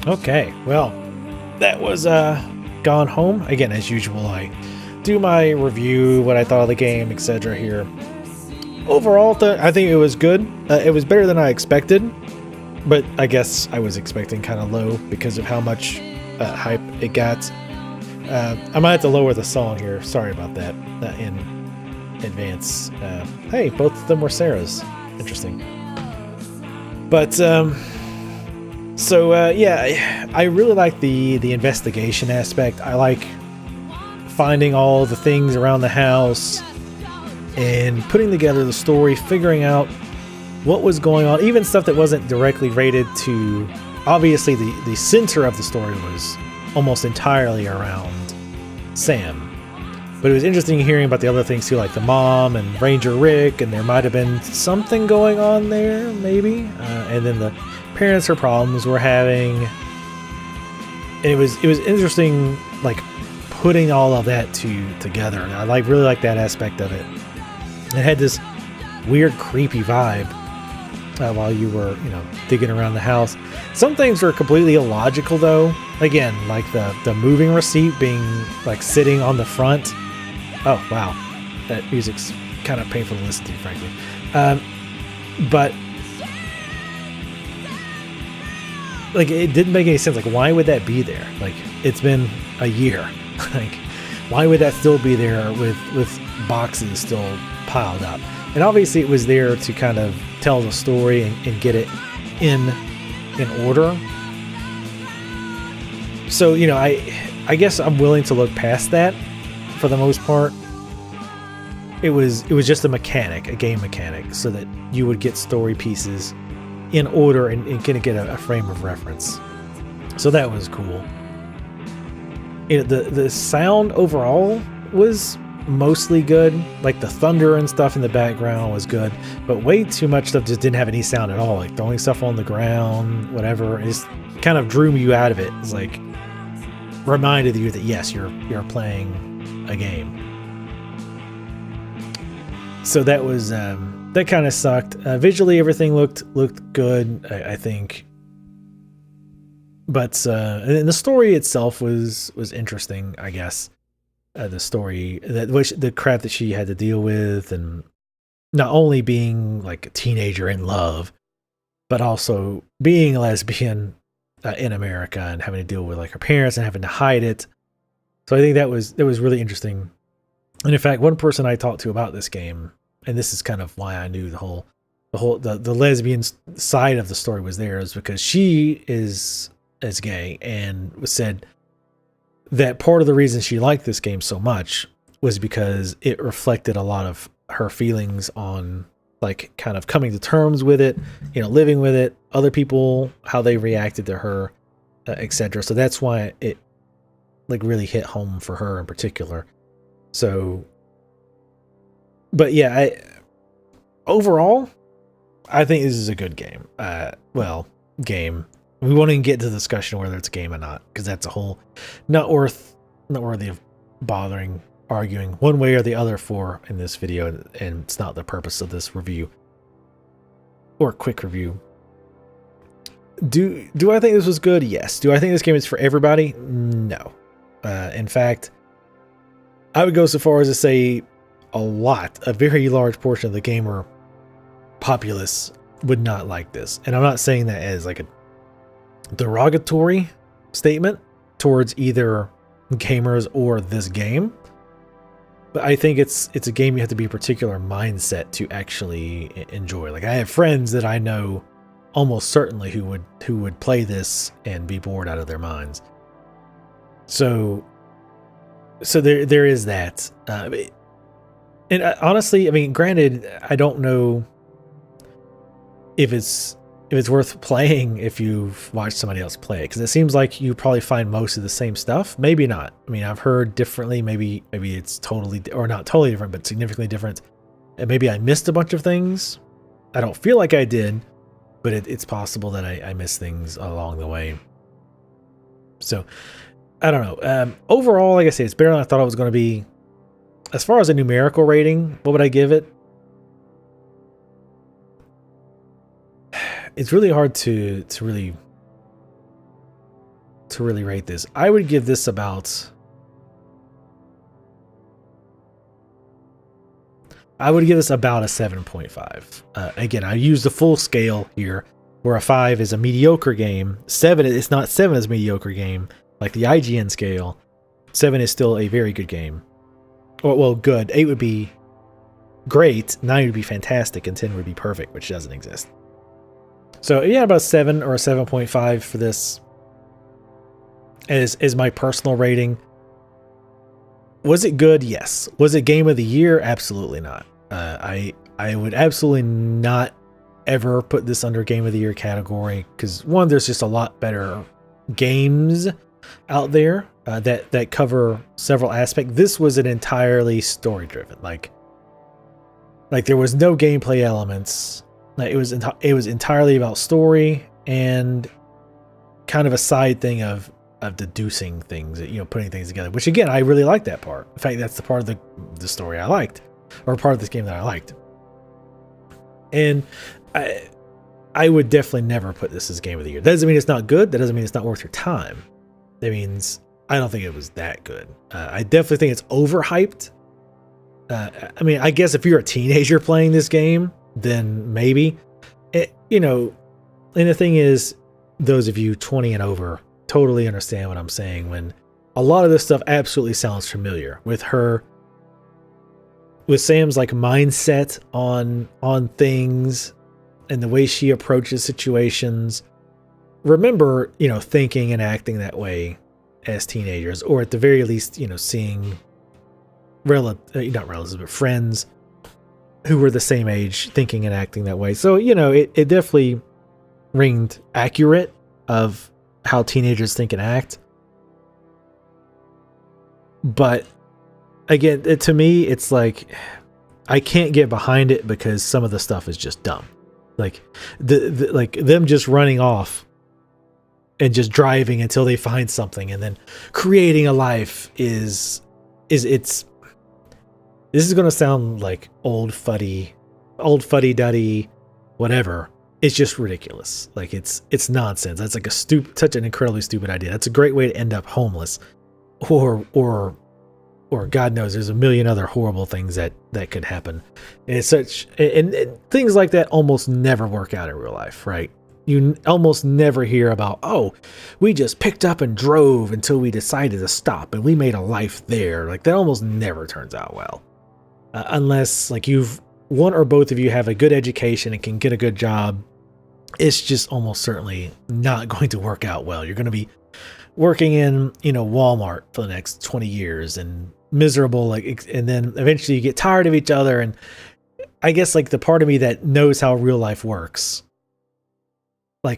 Okay, well, that was Gone Home. Again, as usual, I do my review, what I thought of the game, etc. here. Overall, I think it was good. It was better than I expected, but I guess I was expecting kind of low because of how much hype it got. I might have to lower the song here. Sorry about that in advance. Hey, both of them were Sarah's. Interesting. But yeah, I really like the investigation aspect. I like finding all the things around the house and putting together the story, figuring out what was going on, even stuff that wasn't directly related to. Obviously, the center of the story was almost entirely around Sam. But it was interesting hearing about the other things too, like the mom and Ranger Rick, and there might have been something going on there, maybe. And then the parents or problems we're having. And it was interesting, like putting all of that together. And I really like that aspect of it. It had this weird, creepy vibe while you were, digging around the house. Some things were completely illogical, though. Again, like the moving receipt being like sitting on the front. Oh wow, that music's kind of painful to listen to, frankly. But like, it didn't make any sense. Like, why would that be there? Like, it's been a year. Like, why would that still be there with boxes still piled up? And obviously it was there to kind of tell the story and get it in order. So, I guess I'm willing to look past that for the most part. It was just a game mechanic, so that you would get story pieces in order and kind of get a frame of reference. So that was cool. The sound overall was mostly good. Like the thunder and stuff in the background was good, but way too much stuff just didn't have any sound at all. Like throwing stuff on the ground, whatever, it just kind of drew you out of it. It's like reminded you that yes, you're playing a game. So that was that kind of sucked. Visually, everything looked good, I think. But and the story itself was interesting, I guess. The story, the crap that she had to deal with, and not only being like a teenager in love, but also being a lesbian in America and having to deal with like her parents and having to hide it. So I think that was really interesting. And in fact, one person I talked to about this game, and this is kind of why I knew the lesbian side of the story was there, is because she is gay and said that part of the reason she liked this game so much was because it reflected a lot of her feelings on like kind of coming to terms with it, living with it, other people, how they reacted to her, etc. So that's why it like really hit home for her in particular. So, but yeah, overall, I think this is a good game. Game. We won't even get into the discussion whether it's a game or not, because that's a whole not worthy of bothering arguing one way or the other for in this video, and it's not the purpose of this review or quick review. Do I think this was good? Yes. Do I think this game is for everybody? No. In fact, I would go so far as to say a very large portion of the gamer populace would not like this. And I'm not saying that as like a derogatory statement towards either gamers or this game, but I think it's a game you have to be a particular mindset to actually enjoy. Like, I have friends that I know almost certainly who would play this and be bored out of their minds. So there is that. And honestly, I mean, granted, I don't know if it's worth playing if you've watched somebody else play it, because it seems like you probably find most of the same stuff. Maybe not. I mean, I've heard differently. Maybe it's totally, or not totally different, but significantly different. And maybe I missed a bunch of things. I don't feel like I did, but it's possible that I missed things along the way. So I don't know. Overall, like I say, it's better than I thought it was going to be. As far as a numerical rating, what would I give it? It's really hard to really to really rate this. I would give this about. I would give this about a 7.5. Again, I use the full scale here, where a 5 is a mediocre game. 7, it's not 7 is a mediocre game, like the IGN scale. 7 is still a very good game. Well, good. 8 would be great, 9 would be fantastic, and 10 would be perfect, which doesn't exist. So yeah, about 7 or a 7.5 for this is my personal rating. Was it good? Yes. Was it game of the year? Absolutely not. I would absolutely not ever put this under game of the year category, because one, there's just a lot better games out there that cover several aspects. This was an entirely story driven, like there was no gameplay elements. It was entirely about story and kind of a side thing of deducing things, putting things together, which again, I really like that part. In fact, that's the part of the story I liked, or part of this game that I liked. And I would definitely never put this as game of the year. That doesn't mean it's not good. That doesn't mean it's not worth your time. That means I don't think it was that good. I definitely think it's overhyped. I mean, I guess if you're a teenager playing this game, then maybe. And the thing is, those of you 20 and over totally understand what I'm saying when a lot of this stuff absolutely sounds familiar with Sam's like mindset on things and the way she approaches situations. Remember, thinking and acting that way as teenagers, or at the very least, seeing not relatives, but friends who were the same age thinking and acting that way. So, it definitely ringed accurate of how teenagers think and act. But again, to me, it's like I can't get behind it because some of the stuff is just dumb. Like like them just running off and just driving until they find something and then creating a life this is going to sound like old fuddy-duddy, whatever. It's just ridiculous. Like it's nonsense. That's like such an incredibly stupid idea. That's a great way to end up homeless, or God knows, there's a million other horrible things that could happen. And it's and things like that almost never work out in real life, right? You almost never hear about, oh, we just picked up and drove until we decided to stop and we made a life there. Like that almost never turns out well. Unless like one or both of you have a good education and can get a good job, it's just almost certainly not going to work out well. You're going to be working in, Walmart for the next 20 years and miserable. And then eventually you get tired of each other. And I guess like the part of me that knows how real life works, when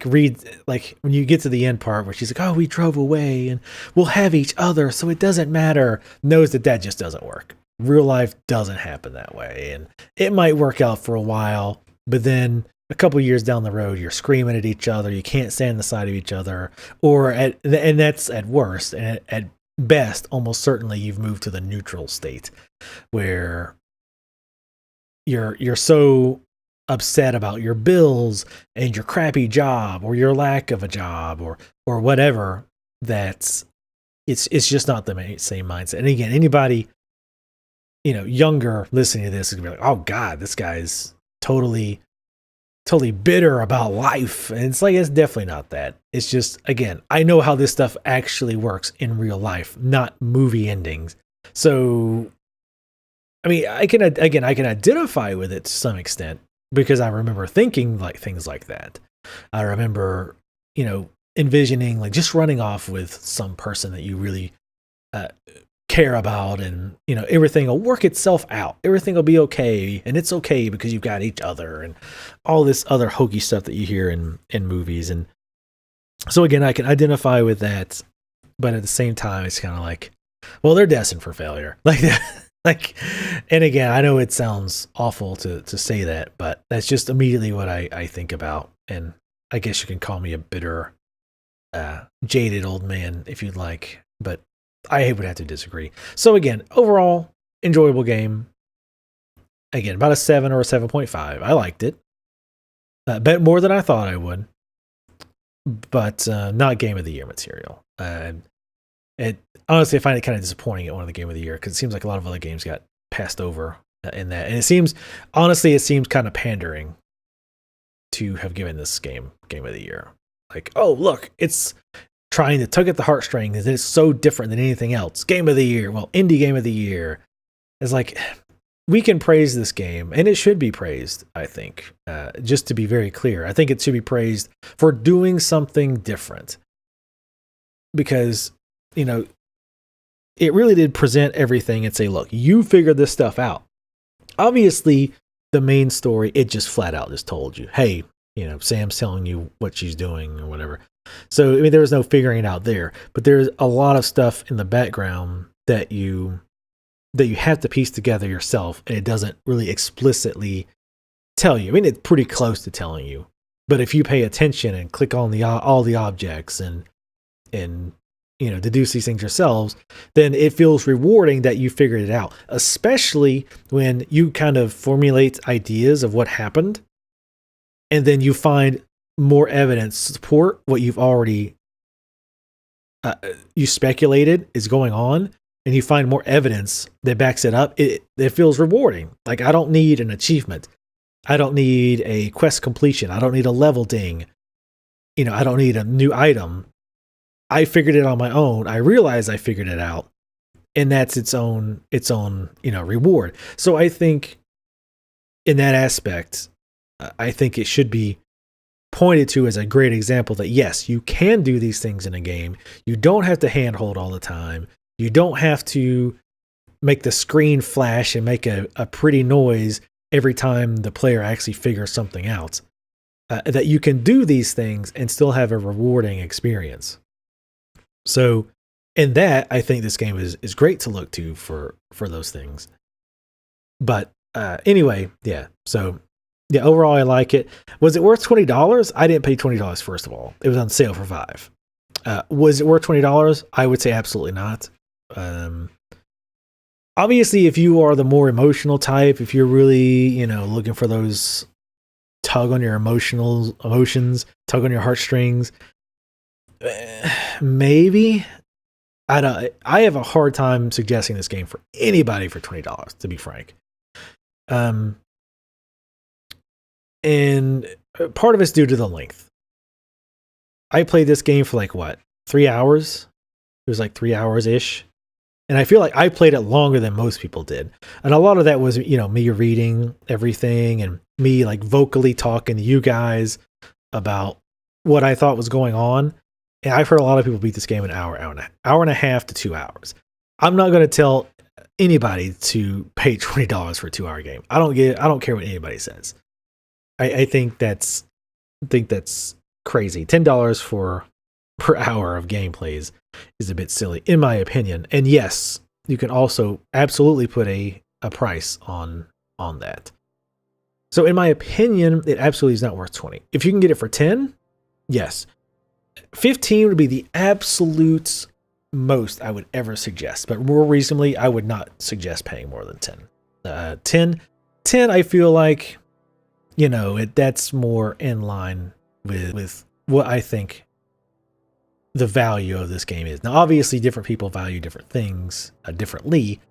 you get to the end part where she's like, oh, we drove away and we'll have each other, so it doesn't matter, knows that just doesn't work. Real life doesn't happen that way. And it might work out for a while, but then a couple years down the road, you're screaming at each other. You can't stand on the side of each other, and that's at worst. And at best, almost certainly you've moved to the neutral state where you're so upset about your bills and your crappy job or your lack of a job or whatever, that it's just not the same mindset. And again, anybody younger listening to this is gonna be like, oh God, this guy's totally bitter about life. And it's like, it's definitely not that. It's just, again, I know how this stuff actually works in real life, not movie endings. So, I mean, I can identify with it to some extent because I remember thinking like things like that. I remember, envisioning like just running off with some person that you really care about, and everything will work itself out. Everything will be okay, and it's okay because you've got each other, and all this other hokey stuff that you hear in movies. And so again, I can identify with that, but at the same time, it's kind of like, well, they're destined for failure, like that. And again, I know it sounds awful to say that, but that's just immediately what I think about. And I guess you can call me a bitter, jaded old man if you'd like, but I would have to disagree. So again, overall, enjoyable game. Again, about a 7 or a 7.5. I liked it. Bet more than I thought I would. but not Game of the Year material. It honestly, I find it kind of disappointing at one of the Game of the Year because it seems like a lot of other games got passed over in that, and it seems kind of pandering to have given this Game of the Year. Like, oh look, it's trying to tug at the heartstrings, and it's so different than anything else. Game of the Year, well, indie Game of the Year. It's like, we can praise this game, and it should be praised, I think. Just to be very clear, I think it should be praised for doing something different. Because, it really did present everything and say, look, you figured this stuff out. Obviously, the main story, it just flat out just told you, hey, Sam's telling you what she's doing or whatever. So, there was no figuring it out there. But there's a lot of stuff in the background that you have to piece together yourself, and it doesn't really explicitly tell you. It's pretty close to telling you. But if you pay attention and click on all the objects and deduce these things yourselves, then it feels rewarding that you figured it out, especially when you kind of formulate ideas of what happened, and then you find more evidence to support what you've already you speculated is going on, and you find more evidence that backs it up. It feels rewarding. Like, I don't need an achievement. I don't need a quest completion. I don't need a level ding. I don't need a new item. I figured it on my own. I realized I figured it out, and that's its own reward. So I think in that aspect, I think it should be pointed to as a great example that yes, you can do these things in a game. You don't have to handhold all the time. You don't have to make the screen flash and make a pretty noise every time the player actually figures something out. That you can do these things and still have a rewarding experience. So, in that, I think this game is great to look to for those things. But anyway, yeah. So, yeah, overall, I like it. Was it worth $20? I didn't pay $20, first of all. It was on sale for $5. Was it worth $20? I would say absolutely not. Obviously, if you are the more emotional type, if you're really, looking for those tug on your emotions, tug on your heartstrings, maybe. I have a hard time suggesting this game for anybody for $20, to be frank. And part of it's due to the length. I played this game for 3 hours? It was 3 hours-ish. And I feel like I played it longer than most people did. And a lot of that was, me reading everything and me vocally talking to you guys about what I thought was going on. And I've heard a lot of people beat this game in an hour and a half to 2 hours. I'm not going to tell anybody to pay $20 for a 2-hour game. I don't care what anybody says. I think that's crazy. $10 per hour of gameplays is a bit silly, in my opinion. And yes, you can also absolutely put a price on that. So in my opinion, it absolutely is not worth $20. If you can get it for $10, yes. $15 would be the absolute most I would ever suggest. But more reasonably, I would not suggest paying more than $10. $10, I feel like, that's more in line with what I think the value of this game is. Now, obviously, different people value different things differently.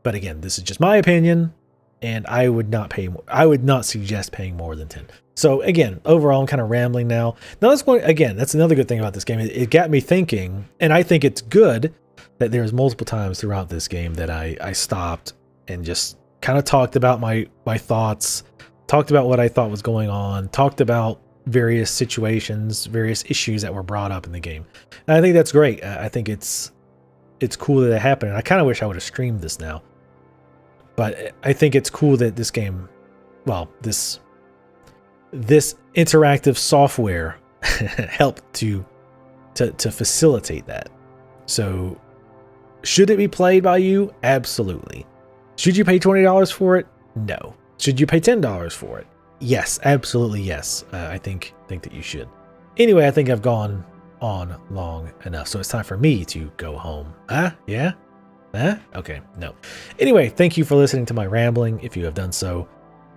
But again, this is just my opinion, and I would not suggest paying more than $10. So again, overall, I'm kind of rambling now. Now, that's another good thing about this game. It got me thinking, and I think it's good that there's multiple times throughout this game that I stopped and just kind of talked about my thoughts, talked about what I thought was going on, talked about various situations, various issues that were brought up in the game. And I think that's great. I think it's cool that it happened. And I kind of wish I would have streamed this now. But I think it's cool that this game, well, this interactive software helped to facilitate that. So should it be played by you? Absolutely. Should you pay $20 for it? No. Should you pay $10 for it? Yes, absolutely yes. I think that you should. Anyway, I think I've gone on long enough, so it's time for me to go home. Yeah? Okay, no. Anyway, thank you for listening to my rambling. If you have done so,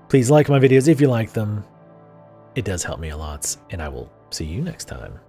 please like my videos if you like them. It does help me a lot, and I will see you next time.